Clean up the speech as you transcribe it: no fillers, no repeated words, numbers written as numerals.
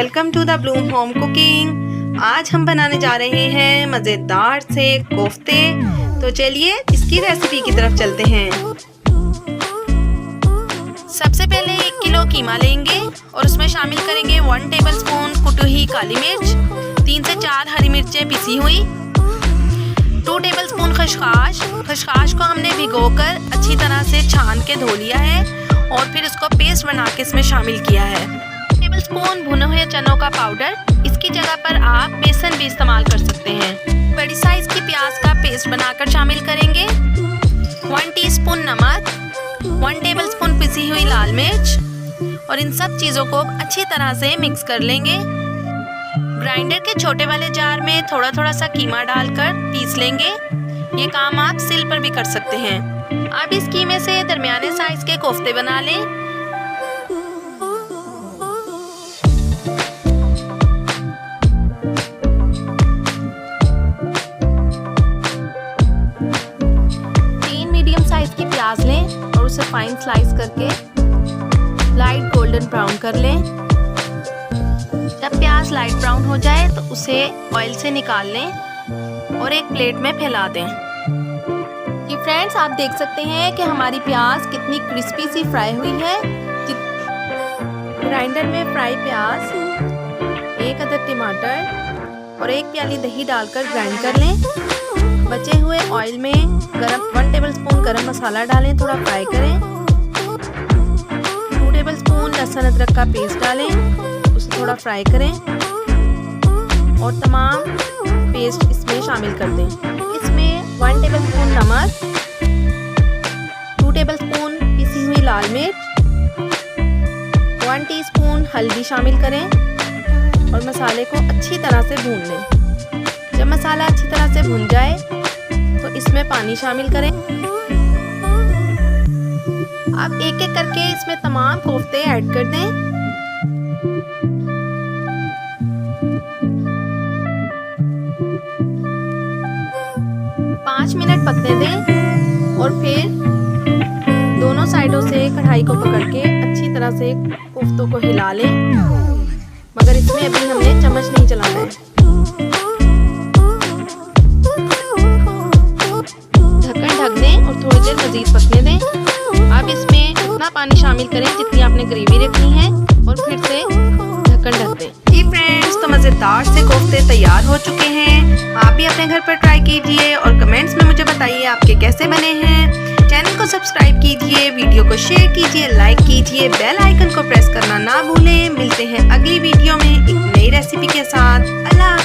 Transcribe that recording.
Welcome to the Bloom Home Cooking. आज हम बनाने जा रहे हैं मज़ेदार से कोफ्ते। तो चलिए इसकी रेसिपी की तरफ चलते हैं। सबसे पहले 1 किलो कीमा लेंगे और उसमें शामिल करेंगे 1 टेबलस्पून कुटी हुई काली मिर्च, 3 से 4 हरी मिर्चें पिसी हुई, 2 टेबलस्पून खसखस को हमने भिगोकर अच्छी तरह से छान के धो लिया है और फिर इसको पेस्ट बना के इसमें शामिल किया है। टेबलस्पून भुने हुए चनों का पाउडर, इसकी जगह पर आप बेसन भी इस्तेमाल कर सकते हैं। बड़ी साइज की प्याज का पेस्ट बनाकर शामिल करेंगे, 1 टीस्पून नमक, 1 टेबलस्पून पिसी हुई लाल मिर्च और इन सब चीज़ों को अच्छी तरह से मिक्स कर लेंगे। ग्राइंडर के छोटे वाले जार में थोड़ा थोड़ा सा कीमा डालकर पीस लेंगे। ये काम आप सिल पर भी कर सकते हैं। अब इस कीमे से दरमियाने साइज के कोफ्ते बना लें। मीडियम साइज की प्याज लें और उसे फाइन स्लाइस करके लाइट गोल्डन ब्राउन कर लें। जब प्याज लाइट ब्राउन हो जाए तो उसे ऑयल से निकाल लें और एक प्लेट में फैला दें। जी फ्रेंड्स, आप देख सकते हैं कि हमारी प्याज कितनी क्रिस्पी सी फ्राई हुई है। ग्राइंडर में फ्राई प्याज, 1 अदद टमाटर और 1 प्याली दही डालकर ग्राइंड कर लें। बचे हुए ऑयल में 1 टेबलस्पून गरम मसाला डालें, थोड़ा फ्राई करें। 2 टेबलस्पून लहसुन अदरक का पेस्ट डालें, उसे थोड़ा फ्राई करें और तमाम पेस्ट इसमें शामिल कर दें। इसमें 1 टेबलस्पून नमक, 2 टेबलस्पून पिसी हुई लाल मिर्च, 1 टीस्पून हल्दी शामिल करें और मसाले को अच्छी तरह से भून लें। जब मसाला अच्छी तरह से भुन जाए तो इसमें पानी शामिल करें। अब एक एक करके इसमें तमाम कोफ्ते ऐड कर दें। पाँच मिनट पकने दें और फिर दोनों साइडों से कढ़ाई को पकड़ के अच्छी तरह से कोफ्तों को हिला लें, मगर इसमें अभी हमने चम्मच नहीं चलाना है। ढक दें और थोड़ी देर मजीद पकने दें। अब इसमें उतना पानी शामिल करें जितनी आपने ग्रेवी रखनी है और फिर से ढक्कन ढक दें। जी फ्रेंड्स, तो मज़ेदार से कोफ्ते तैयार हो चुके हैं। आप भी अपने घर पर ट्राई कीजिए और कमेंट्स में मुझे बताइए आपके कैसे बने हैं। चैनल को सब्सक्राइब कीजिए, वीडियो को शेयर कीजिए, लाइक कीजिए, बेल आइकन को प्रेस करना ना भूलें। मिलते हैं अगली वीडियो में एक नई रेसिपी के साथ। अल्लाह।